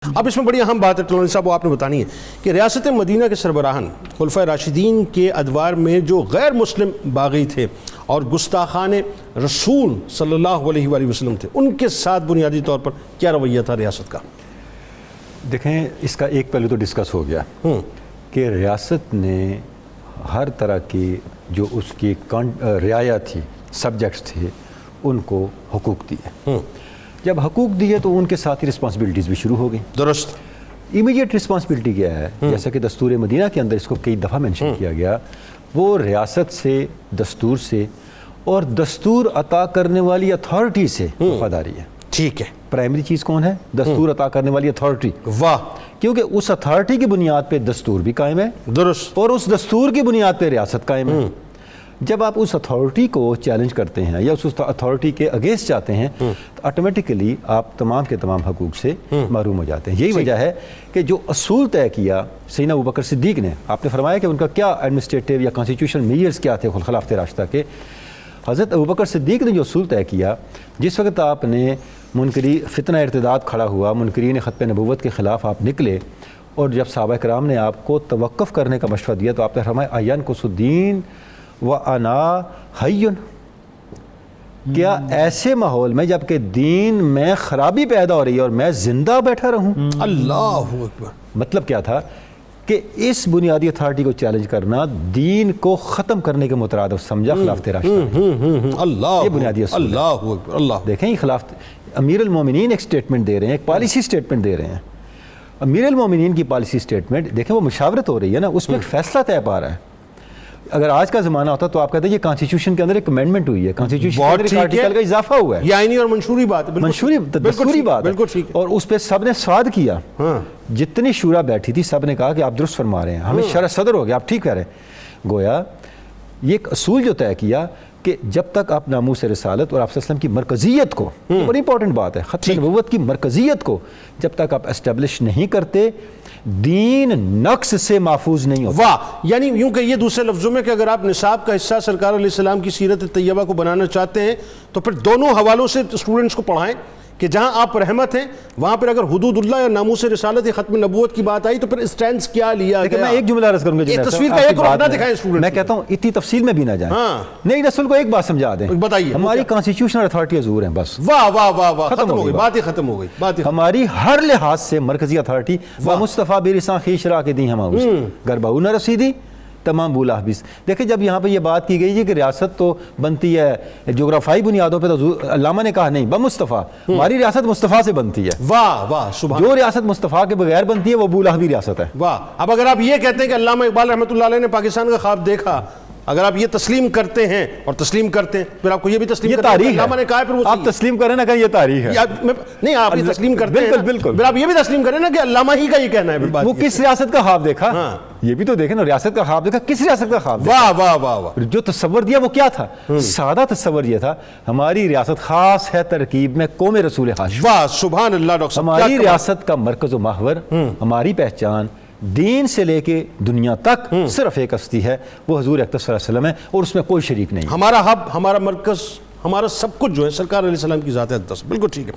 اب اس میں بڑی اہم بات ہے ٹلونی صاحب، وہ آپ نے بتانی ہے کہ ریاست مدینہ کے سربراہان خلفائے راشدین کے ادوار میں جو غیر مسلم باغی تھے اور گستاخان رسول صلی اللہ علیہ وآلہ وسلم تھے، ان کے ساتھ بنیادی طور پر کیا رویہ تھا ریاست کا؟ دیکھیں، اس کا ایک پہلو تو ڈسکس ہو گیا کہ ریاست نے ہر طرح کی جو اس کی رعایا تھی، سبجیکٹس تھے، ان کو حقوق دیے۔ جب حقوق دیے تو ان کے ساتھ ہی رسپانسبلٹیز بھی شروع ہو گئی۔ درست۔ امیڈیٹ رسپانسبلٹی کیا ہے؟ جیسا کہ دستور مدینہ کے اندر اس کو کئی دفعہ مینشن کیا گیا، وہ ریاست سے، دستور سے اور دستور عطا کرنے والی اتھارٹی سے وفاداری ہے۔ ٹھیک ہے۔ پرائمری چیز کون ہے؟ دستور عطا کرنے والی اتھارٹی۔ واہ! کیونکہ اس اتھارٹی کی بنیاد پہ دستور بھی قائم ہے، درست، اور اس دستور کی بنیاد پہ ریاست قائم ہے۔ جب آپ اس اتھارٹی کو چیلنج کرتے ہیں یا اس اتھارٹی کے اگینسٹ جاتے ہیں تو آٹومیٹیکلی آپ تمام کے تمام حقوق سے محروم ہو جاتے ہیں۔ یہی وجہ ہے کہ جو اصول طے کیا سیدنا ابوبکر صدیق نے، آپ نے فرمایا کہ ان کا کیا ایڈمنسٹریٹو یا کانسٹیٹیوشنل میجرز کیا تھے خلافت راشدہ کے۔ حضرت ابوبکر صدیق نے جو اصول طے کیا، جس وقت آپ نے منکری فتنہ ارتداد کھڑا ہوا، منکرین ختم نبوت کے خلاف آپ نکلے، اور جب صحابہ کرام نے آپ کو توقف کرنے کا مشورہ دیا تو آپ نے فرمایا اَيَنْقُصُ الدِّينُ وَأَنَا حَيٌّ، کیا ایسے ماحول میں جب کہ دین میں خرابی پیدا ہو رہی ہے اور میں زندہ بیٹھا رہوں؟ اللہ اکبر! مطلب کیا تھا کہ اس بنیادی اتھارٹی کو چیلنج کرنا دین کو ختم کرنے کے مترادف سمجھا خلافت راشدہ۔ اللہ، یہ بنیادی اصول ہے۔ اللہ اکبر! اللہ، دیکھیں یہ خلافت، امیر المومنین ایک سٹیٹمنٹ دے رہے ہیں، ایک پالیسی سٹیٹمنٹ دے رہے ہیں۔ امیر المومنین کی پالیسی سٹیٹمنٹ دیکھیں، وہ مشاورت ہو رہی ہے نا، اس میں ایک فیصلہ طے پا رہا ہے۔ اگر آج کا زمانہ ہوتا تو آپ کہتے ہیں یہ کانسٹیٹیوشن کے اندر ایک امینڈمنٹ ہوئی ہے، کانسٹیٹیوشن کے اندر ایک آرٹیکل کا اضافہ ہوا ہے، یہ آئینی اور منشوری بات ہے، منشوری دستوری بات ہے، بالکل ٹھیک ہے، اور اس پہ سب نے سواد کیا۔ جتنی شورا بیٹھی تھی سب نے کہا کہ آپ درست فرما رہے ہیں، ہمیں شرح صدر ہو گیا، آپ ٹھیک کہہ رہے ہیں۔ گویا یہ ایک اصول جو طے کیا کہ جب تک آپ ناموس رسالت اور آپ صلی اللہ علیہ وسلم کی مرکزیت کو، یہ بڑی امپورٹنٹ بات ہے، ختم نبوت کی مرکزیت کو جب تک آپ اسٹیبلش نہیں کرتے، دین نقص سے محفوظ نہیں ہوتا۔ واہ! یعنی یوں کہ یہ دوسرے لفظوں میں کہ اگر آپ نصاب کا حصہ سرکار علیہ السلام کی سیرت طیبہ کو بنانا چاہتے ہیں تو پھر دونوں حوالوں سے اسٹوڈنٹس کو پڑھائیں کہ جہاں آپ رحمت ہیں وہاں پر اگر حدود اللہ یا ناموس رسالت یا ختم نبوت کی بات آئی تو پھر اسٹینڈز کیا لیا گیا۔ میں ایک جملہ عرض کروں گا، یہ تصویر کا ایک اور نہ دکھائیں اسٹوڈنٹس، میں کہتا ہوں اتنی تفصیل میں بھی نہ جائیں، نئی نسل کو ایک بات سمجھا دیں، بتائیے ہماری کانسٹیٹیوشنل اتھارٹی حضور ہیں بس۔ واہ واہ واہ واہ! ختم ہو گئی بات ہی ختم ہو گئی، بات ہی ہماری ہر لحاظ سے مرکزی اتھارٹی و مصطفیٰ برساں خیش را کے دی ہم گربہ نہ رسیدی تمام بولا حبیث۔ دیکھیں جب یہاں پہ یہ بات کی گئی ہے کہ ریاست تو بنتی ہے جغرافائی بنیادوں پہ، تو علامہ نے کہا نہیں، بمصطفیٰ، ہماری ریاست مصطفیٰ سے بنتی ہے۔ واہ واہ! سبحان! جو ریاست مصطفیٰ کے بغیر بنتی ہے وہ ابو لہبی ریاست ہے۔ واہ! اب اگر آپ یہ کہتے ہیں کہ علامہ اقبال رحمۃ اللہ علیہ نے پاکستان کا خواب دیکھا، اگر آپ یہ تسلیم کرتے ہیں اور تسلیم کرتے ہیں پھر آپ کو یہ بھی تسلیم کرنا ہے کہ علامہ نے کہا ہے، پھر وہ آپ تسلیم کریں نا کہ یہ تاریخ ہے۔ نہیں، آپ یہ تسلیم کرتے ہیں، بالکل، پھر آپ یہ بھی تسلیم کریں نا کہ علامہ ہی کا یہ کہنا ہے۔ وہ کس ریاست کا خواب دیکھا، یہ بھی تو دیکھیں نا، ریاست کا خواب دیکھا، کس ریاست کا خواب دیکھا؟ واہ واہ واہ واہ! جو تصور دیا وہ کیا تھا؟ سادہ تصور یہ تھا ہماری ریاست خاص ہے ترکیب میں قوم رسول خاص۔ واہ! سبحان اللہ! ڈاکٹر صاحب، ہماری ریاست کا مرکز و محور، ہماری پہچان دین سے لے کے دنیا تک صرف ایک ہستی ہے، وہ حضور اکرم صلی اللہ علیہ وسلم ہے، اور اس میں کوئی شریک نہیں۔ ہمارا ہب، ہمارا مرکز، ہمارا سب کچھ جو ہے سرکار علیہ السلام کی ذات اقدس۔ بالکل ٹھیک ہے۔